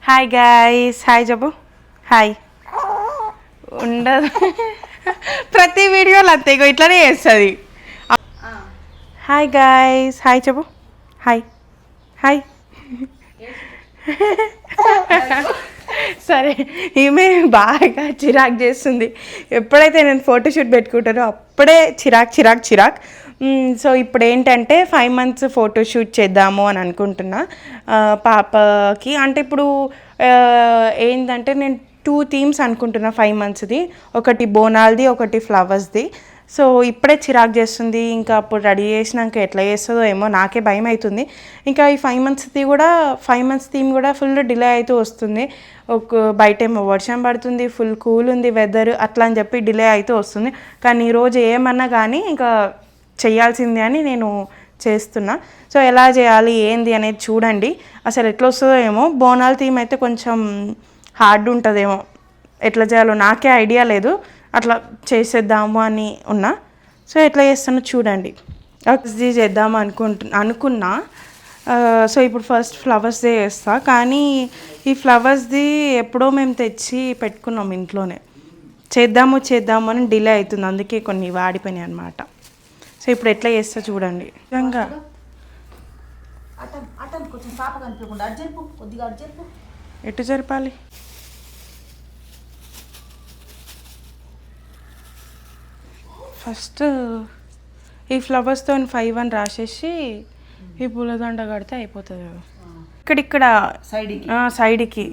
Hi guys, hi చెప్పు. Hi ఉండదు ప్రతి వీడియోలో అంతే, ఇట్లానే చేస్తుంది. హాయ్ గాయ్స్, హాయ్ చెప్పు. హాయ్ హాయ్ సరే, ఈమె బాగా చిరాక్ చేస్తుంది. ఎప్పుడైతే నేను ఫోటోషూట్ పెట్టుకుంటానో అప్పుడే చిరాక్. సో ఇప్పుడు ఏంటంటే 5 months ఫోటోషూట్ చేద్దాము అని అనుకుంటున్నా పాపకి. అంటే ఇప్పుడు ఏంటంటే నేను 2 themes అనుకుంటున్నా 5 monthsది. ఒకటి బోనాల్ది, ఒకటి ఫ్లవర్స్ది. సో ఇప్పుడే చిరాకు చేస్తుంది. ఇంకా అప్పుడు రెడీ చేసినాక ఎట్లా చేస్తుందో ఏమో నాకే భయం అవుతుంది. ఇంకా ఈ 5 monthsది కూడా 5 months థీమ్ కూడా ఫుల్ డిలే అవుతూ వస్తుంది. బయట ఏమో వర్షం పడుతుంది, ఫుల్ కూల్ ఉంది వెదర్, అట్లా అని చెప్పి డిలే అవుతూ వస్తుంది. కానీ ఈరోజు ఏమన్నా కానీ ఇంకా చేయాల్సిందే అని నేను చేస్తున్నా. సో ఎలా చేయాలి ఏంది అనేది చూడండి. అసలు ఎట్లా వస్తుందో ఏమో. బోనాల థీమ్ అయితే కొంచెం హార్డ్ ఉంటుందేమో, ఎట్లా చేయాలో నాకే ఐడియా లేదు. అట్లా చేసేద్దాము అని ఉన్నా. సో ఎట్లా చేస్తానో చూడండి. ఇది చేద్దాము అనుకున్నా. సో ఇప్పుడు ఫస్ట్ ఫ్లవర్స్దే చేస్తా. కానీ ఈ ఫ్లవర్స్ది ఎప్పుడో మేము తెచ్చి పెట్టుకున్నాం ఇంట్లోనే. చేద్దాము అని డిలే అవుతుంది, అందుకే కొన్ని వాడిపోయినాయి అన్నమాట. సో ఇప్పుడు ఎట్లా చేస్తా చూడండి. నిజంగా ఎటు జరపాలి? ఫస్ట్ ఈ ఫ్లవర్స్తో 5 అని రాసేసి ఈ పూలదండ కడితే అయిపోతుంది కదా. ఇక్కడ సైడ్కి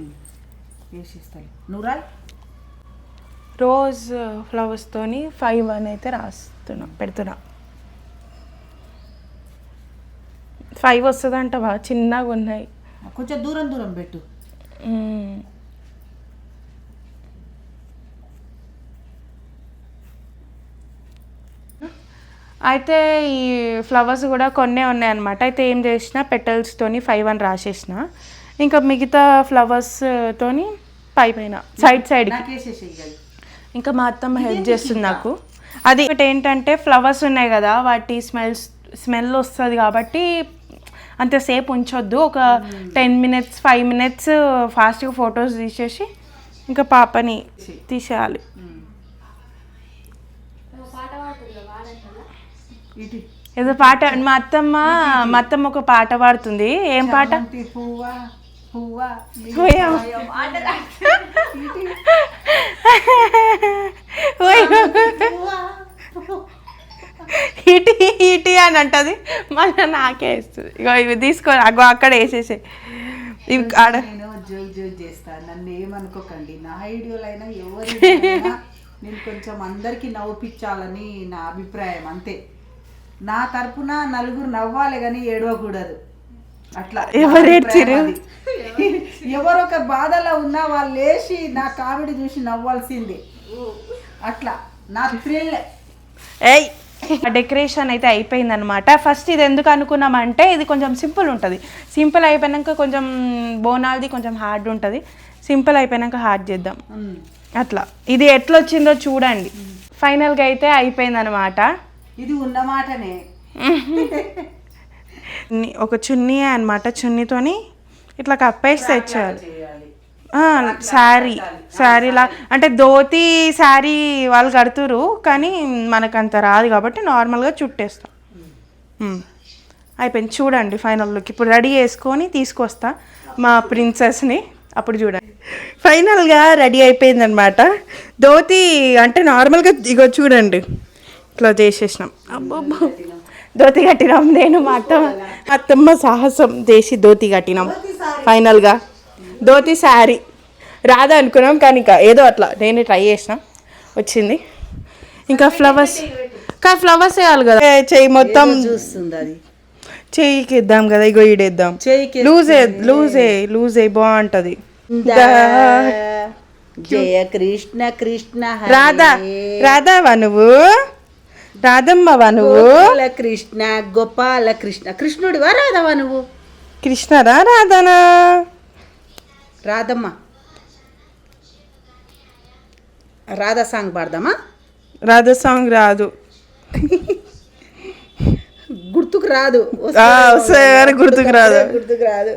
రోజ్ ఫ్లవర్స్తోని 5 అని అయితే పెడుతున్నా. 5 వస్తుందంటవా? చిన్నగా ఉన్నాయి, కొంచెం దూరం పెట్టు. అయితే ఈ ఫ్లవర్స్ కూడా కొన్నే ఉన్నాయన్నమాట. అయితే ఏం చేసిన, పెటల్స్తోని 5 అని రాసేసిన. ఇంకా మిగతా ఫ్లవర్స్తోని పైన సైడ్కి. ఇంకా మా అత్తమ్మ హెల్ప్ చేస్తుంది నాకు. అది ఒకటి ఏంటంటే ఫ్లవర్స్ ఉన్నాయి కదా, వాటి స్మెల్ వస్తుంది కాబట్టి అంతసేపు ఉంచొద్దు. ఒక 10 minutes 5 minutes ఫాస్ట్గా ఫొటోస్ తీసేసి ఇంకా పాపని తీసేయాలి. ఏదో పాట మా అత్తమ్మ ఒక పాట పాడుతుంది. ఏం పాట? ఇటీ అని అంటది, మళ్ళీ నాకే వేస్తుంది. ఇగో ఇవి తీసుకొని అక్కడ వేసేసే. ఇవి ఆడ జోక్ చేస్తాను, నన్ను ఏమనుకోకండి. నా ఐడియోలో అయినా ఎవరు నేను కొంచెం అందరికి నవ్వుపించాలని నా అభిప్రాయం అంతే. నా తరపున నలుగురు నవ్వాలి కానీ ఏడవకూడదు. అట్లా ఎవరొక బాధలో ఉన్నా వాళ్ళు లేచి నా కామెడీ చూసి నవ్వాల్సిందే. అట్లా నా థ్రిల్. డెకరేషన్ అయితే అయిపోయిందనమాట. ఫస్ట్ ఇది ఎందుకు అనుకున్నామంటే ఇది కొంచెం సింపుల్ ఉంటుంది. సింపుల్ అయిపోయాక కొంచెం బోనాలది కొంచెం హార్డ్ ఉంటుంది. సింపుల్ అయిపోయాక హార్డ్ చేద్దాం అట్లా. ఇది ఎట్లా వచ్చిందో చూడండి. ఫైనల్గా అయితే అయిపోయిందనమాట. ఇది ఉన్నమాటనే. ఒక చున్నీ అనమాట, చున్నీతోని ఇట్లా కప్పేసి తెచ్చారు. శారీలా అంటే ధోతి శారీ వాళ్ళు కడుతురు, కానీ మనకు అంత రాదు కాబట్టి నార్మల్గా చుట్టేస్తాం. అయిపోయింది చూడండి ఫైనల్ లుక్. ఇప్పుడు రెడీ చేసుకొని తీసుకొస్తా మా ప్రిన్సెస్ని, అప్పుడు చూడండి. ఫైనల్గా రెడీ అయిపోయిందనమాట. ధోతి అంటే నార్మల్గా ఇగో చూడండి ఇట్లా చేసేసినాం. అబ్బబ్బో, ధోతి కట్టినాం. నేను మా అత్తమ్మ సాహసం చేసి ధోతి కట్టినాం. ఫైనల్గా ధోతి శారీ రాదా అనుకున్నాం, కానీ ఇంకా ఏదో అట్లా నేనే ట్రై చేసిన, వచ్చింది. ఇంకా ఫ్లవర్స్ వేయాలి కదా, చెయ్యి మొత్తం చూస్తుంది అది. చెయ్యికి ఇద్దాం కదా, ఇగో ఈడేద్దాం. లూజే బాగుంటది. జయ కృష్ణ కృష్ణ రాధావా నువ్వు? రాధమ్మవా నువ్వు? కృష్ణ గోపాల కృష్ణ. కృష్ణుడివా రాధవా నువ్వు? కృష్ణరా రాధనా? రాధమ్మ. రాధా సాంగ్ పాడదామా? రాధా సాంగ్ రాదు, గుర్తుకు రాదు. గుర్తుకు రాదు.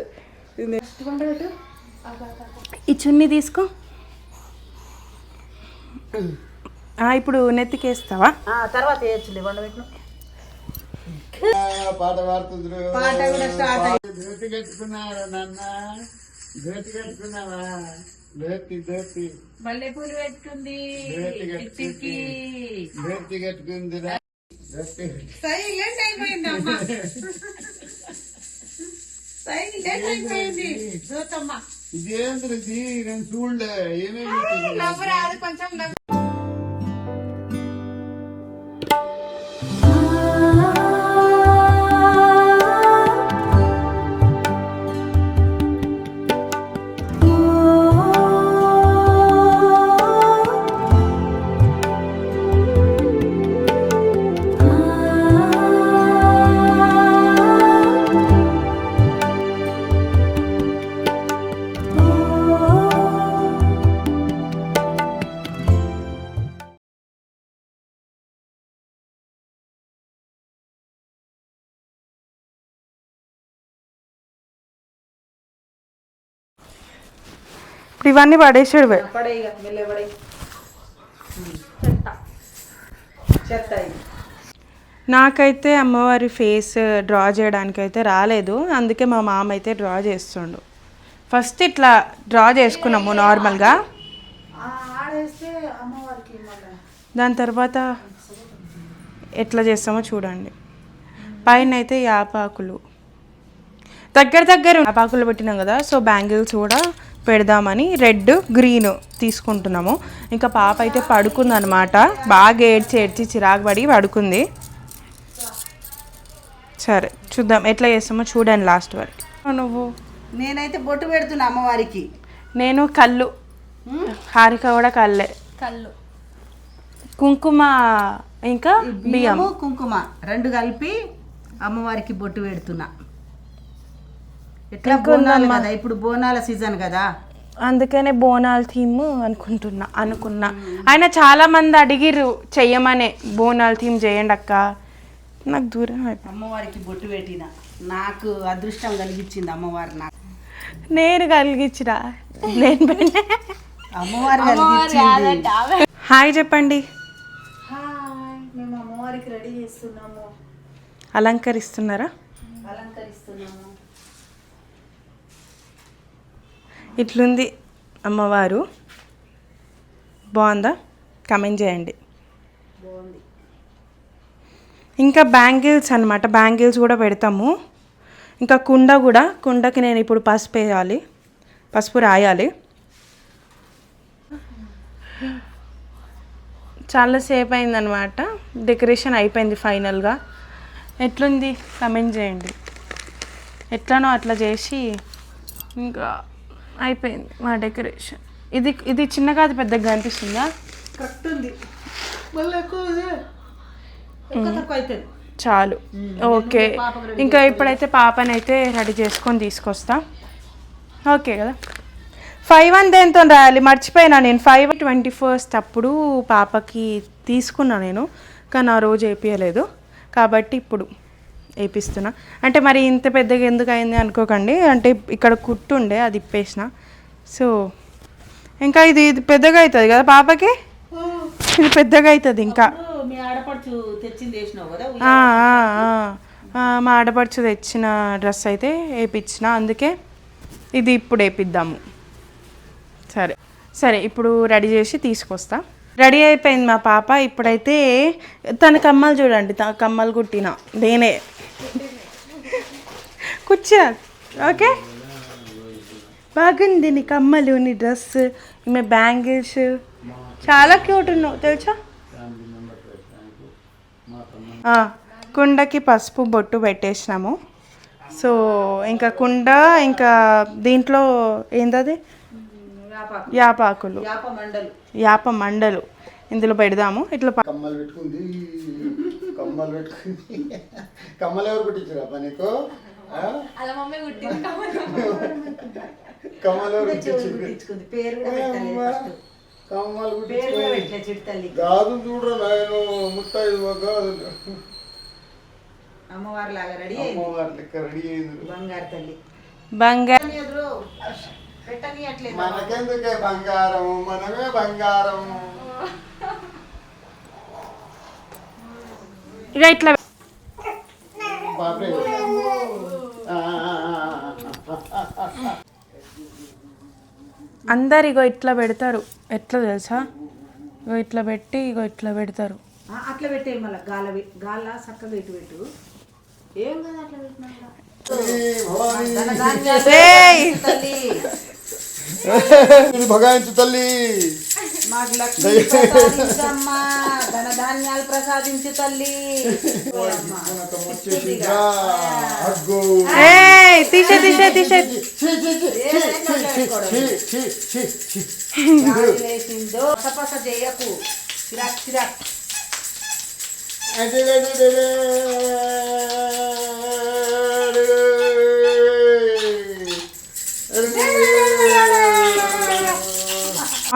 ఈ చున్నీ తీసుకో. ఇప్పుడు నెత్తికేస్తావా? తర్వాత వేయచ్చులే వండబెట్టిన పాట పాడుతుండ్రు. పాట కూడా స్టార్ట్ అయ్యింది. ధోతి కట్టుకున్నారా నాన్న? ధోతి కట్టుకున్నావా? ధోతి మల్లెపూలు పెట్టుకుంది ఇంటికి. ధోతి కట్టుకుందిరా. సైలెంట్ అయిపోయింది అమ్మ. సైలెంట్ అయిపోయింది జ్యోతమ్మ. ఇదేంద్రది నేను చూడలే. ఏమేమి నవ్వు రాదు కొంచెం నవ్వు. ఇప్పుడు ఇవన్నీ పడేసాడు. పడే ఇక మెల్లె పడే. చెత్త ఇది. నాకైతే అమ్మవారి ఫేస్ డ్రా చేయడానికి అయితే రాలేదు, అందుకే మా మామ అయితే డ్రా చేస్తుండు. ఫస్ట్ ఇట్లా డ్రా చేసుకున్నాము నార్మల్గా, ఆడేస్తే అమ్మవారికి దాని తర్వాత ఎట్లా చేస్తామో చూడండి. పైన అయితే యాపాకులు దగ్గర యాపాకులు పెట్టినాం కదా, సో బ్యాంగిల్స్ కూడా పెడదామని రెడ్ గ్రీన్ తీసుకుంటున్నాము. ఇంకా పాప అయితే పడుకుందనమాట, బాగా ఏడ్చి చిరాకు పడి పడుకుంది. సరే చూద్దాం ఎట్లా చేస్తామో చూడండి లాస్ట్ వరకు. నువ్వు? నేనైతే బొట్టు పెడుతున్నా అమ్మవారికి. నేను కళ్ళు, హారిక కూడా కళ్ళే. కళ్ళు, కుంకుమ, ఇంకా బియ్యం, కుంకుమ రెండు కలిపి అమ్మవారికి బొట్టు పెడుతున్నా. ఎట్లా బోనాలు కదా, ఇప్పుడు బోనాల సీజన్ కదా, అందుకనే బోనాల థీమ్ అనుకున్నా. ఆయన చాలా మంది అడిగిర్రు చెయ్యమనే, బోనాల థీమ్ చేయండి అక్క. నాకు దూరం అమ్మవారికి బొట్టు పెట్టిన, నాకు అదృష్టం కలిగించింది అమ్మవారు. నాకు నేను కలిగించిన, నేను అమ్మవారు కలిగించింది. హాయ్ చెప్పండి. మేము అమ్మవారికి రెడీ చేస్తున్నాము. అలంకరిస్తున్నారా? అలంకరిస్తున్నాము. ఇట్లుంది అమ్మవారు, బాగుందా? కమెంట్ చేయండి. బాగుంది. ఇంకా బ్యాంగిల్స్ అన్నమాట, బ్యాంగిల్స్ కూడా పెడతాము. ఇంకా కుండకి నేను ఇప్పుడు పసుపు రాయాలి. చాలాసేపు అయిందనమాట, డెకరేషన్ అయిపోయింది ఫైనల్గా. ఎట్లుంది కమెంట్ చేయండి. ఎట్లనో అట్లా చేసి ఇంకా అయిపోయింది మా డెకరేషన్. ఇది చిన్నగా అది పెద్దగా కనిపిస్తుందా? కరెక్ట్ ఉంది. మళ్ళీ ఎక్కువ తక్కువ అవుతుంది. చాలు, ఓకే. ఇంకా ఇప్పుడైతే పాపని అయితే రెడీ చేసుకొని తీసుకొస్తా. ఓకే కదా. 5 దేంతో రాయాలి మర్చిపోయినా నేను. 5/21 అప్పుడు పాపకి తీసుకున్నా నేను, కానీ ఆ రోజు వేపించలేదు కాబట్టి ఇప్పుడు వేపిస్తున్నా. అంటే మరి ఇంత పెద్దగా ఎందుకు అయింది అనుకోకండి, అంటే ఇక్కడ కుట్టుండే అది ఇప్పేసిన. సో ఇంకా ఇది పెద్దగా అవుతుంది కదా పాపకి, ఇది పెద్దగా అవుతుంది. ఇంకా మీ ఆడపడుచు తెచ్చింది వేసినావు కదా. మా ఆడపడుచు తెచ్చిన డ్రెస్ అయితే వేయించిన, అందుకే ఇది ఇప్పుడు వేపిద్దాము. సరే ఇప్పుడు రెడీ చేసి తీసుకొస్తా. రెడీ అయిపోయింది మా పాప. ఇప్పుడైతే తన కమ్మలు చూడండి, కమ్మలు కుట్టిన నేనే. కూర్చో. ఓకే, బాగుంది నీ కమ్మలు, నీ డ్రెస్, ఈమె బ్యాంగిల్స్, చాలా క్యూట్ ఉన్నావు తెలుసా. కుండకి పసుపు బొట్టు పెట్టేసినాము. సో ఇంకా ఇంకా దీంట్లో ఏంటది, యాపాకులు, యాప మండలు ఇందులో పెడదాము. ఇట్లా కమ్మలు పెట్టుకుంది. కమ్మలు ఎవరు కుట్టించారు అప్ప నీకు? కమ్మలు ఎవరు కుట్టించుకుంది? కమ్మలు కుట్టించుకుంది. గాజు చూడరు నాయను, ముత్తైదు గాజులు. అమ్మవారి లాగా రెడీ అమ్మవారి లెక్క రెడీ అయింది. బంగారు తల్లి. బంగారు పెట్టనియట్లేదు. మనకెందుకే బంగారం, మనమే బంగారం. ఇక ఇట్లా బాబే. అందరు ఇగో ఇట్లా పెడతారు. ఎట్లా తెలుసా, ఇగో ఇట్లా పెట్టి ఇగో ఇట్లా పెడతారు. అట్లా పెట్టే మళ్ళీ గాల చక్కగా ఇటు పెట్టు. ఏం కదా అట్లా పెట్టినా భగాయించు తల్లి, మాకు లక్ష్మి ప్రసాదించమ్మా, ధనధాన్యాలు ప్రసాదించు తల్లి. తీసే తీసే తీసే లేచిందో పసపస చేయకు, చిరాక్ చిరాక్.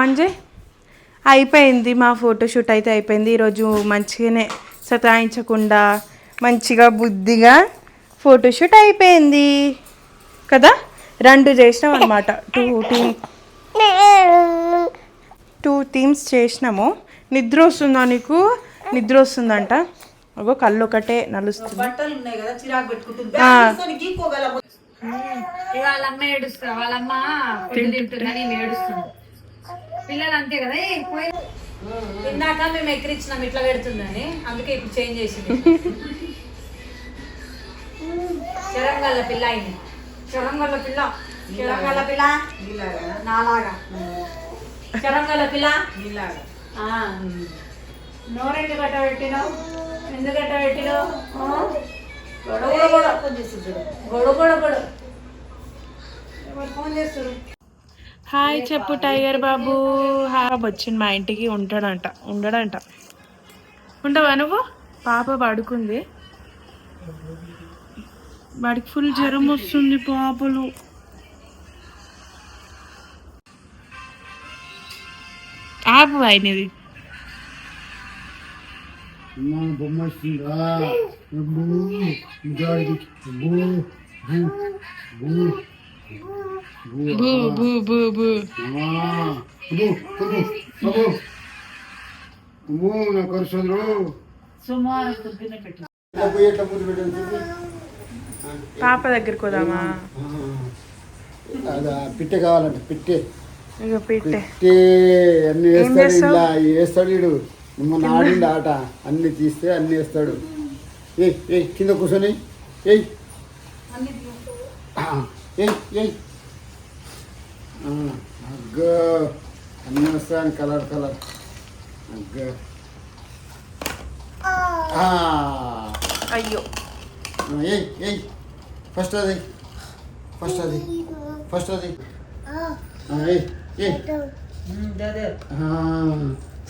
అంజయ్ అయిపోయింది, మా ఫోటోషూట్ అయితే అయిపోయింది. ఈరోజు మంచిగానే సతాయించకుండా మంచిగా బుద్ధిగా ఫోటోషూట్ అయిపోయింది కదా. 2 చేసినాం అనమాట, 2 థీమ్స్ చేసినాము. నిద్ర వస్తుందా నీకు? నిద్ర వస్తుందంట. అగో కళ్ళు ఒకటే నలుస్తుంది. బట్టలు ఉన్నాయి కదా, చిరాకు పెట్టుకుంటుంది. వాళ్ళ అమ్మ ఏడుస్తా, వాళ్ళమ్మ తింటున్నా, నేను ఏడుస్తుంది. పిల్లలు అంతే కదా. ఇందాక మేము ఎక్కిరించినాం ఇట్లా పెడుతుందని, అందుకే ఇప్పుడు చేంజ్ చేసింది. చెరంగల్ల పిల్ల అయింది. చెరంగల్ల పిల్ల, చెరంగల్ల పిల్ల నాలాగా, చెరంగల్ల పిల్ల ఇలాగా. నోరెండు గట్ట పెట్టినావు, ఎందుకు గట్ట పెట్టినావు? ఫోన్ చేస్తుంది. గొడవ ఫోన్ చేస్తారు. హాయ్ చెప్పు టైగర్ బాబు. వచ్చింది మా ఇంటికి, ఉండడంట. ఉండవా నువ్వు? పాప పడుకుంది, వాడికి ఫుల్ జ్వరం వస్తుంది. పాపలు ఆపు అయినది. బొమ్మ వస్తుందా? బూ బూ బూ బూ. పాప దగ్గరికి పోదామా? పిట్టె కావాలంట, పిట్టె. ఇక పెట్టే అన్ని వేస్తాడు, ఇలా వేస్తాడు. వీడు మొన్న ఆడిండు ఆట, అన్ని తీస్తే అన్ని వేస్తాడు. ఏ కింద కూర్చొని ఏయ్ అగ్గ అన్నీ వస్తాయని కలర్ అగ్గ. అయ్యో ఏయ్ ఫస్ట్ అది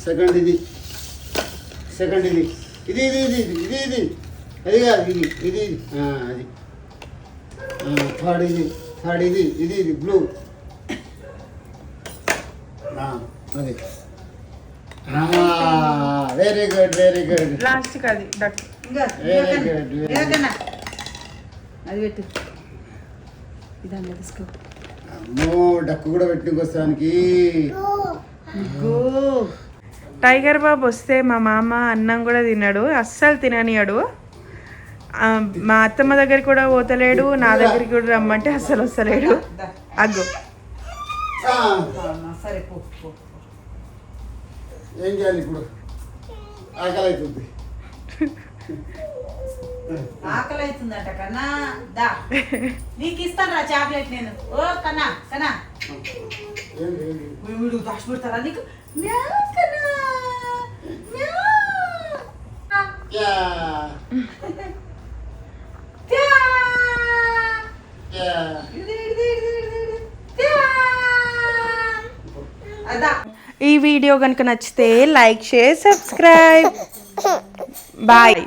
సెకండ్ ఇది అది కాదు, ఇది అది థర్డ్ ఇది బ్లూ. అది వెరీ గుడ్. లాస్ట్కి అది డక్. Very good. అది పెట్టు, ఇదంతా తీసుకో. అమ్మో డక్కు కూడా పెట్టుకొస్తానికి. టైగర్ బాబు వస్తే మా మామ అన్నం కూడా తిన్నాడు, అస్సలు తిననియాడు. మా అత్తమ్మ దగ్గర కూడా పోతలేడు, నా దగ్గరికి కూడా రమ్మంటే అస్సలు వస్తలేడు. అగ్గో సరే పో. ఏం చేయాలి ఇప్పుడు? ఆకలి అవుతుంది. ఆకలి అవుతుందట కన్నా. దా నీకు ఇస్తాను రా చాక్లెట్ నేను. ఓ కన్నా వీడు దాచి పెడతారా నీకు? ఈ వీడియో కనుక నచ్చితే లైక్, షేర్, సబ్స్క్రైబ్. బాయ్.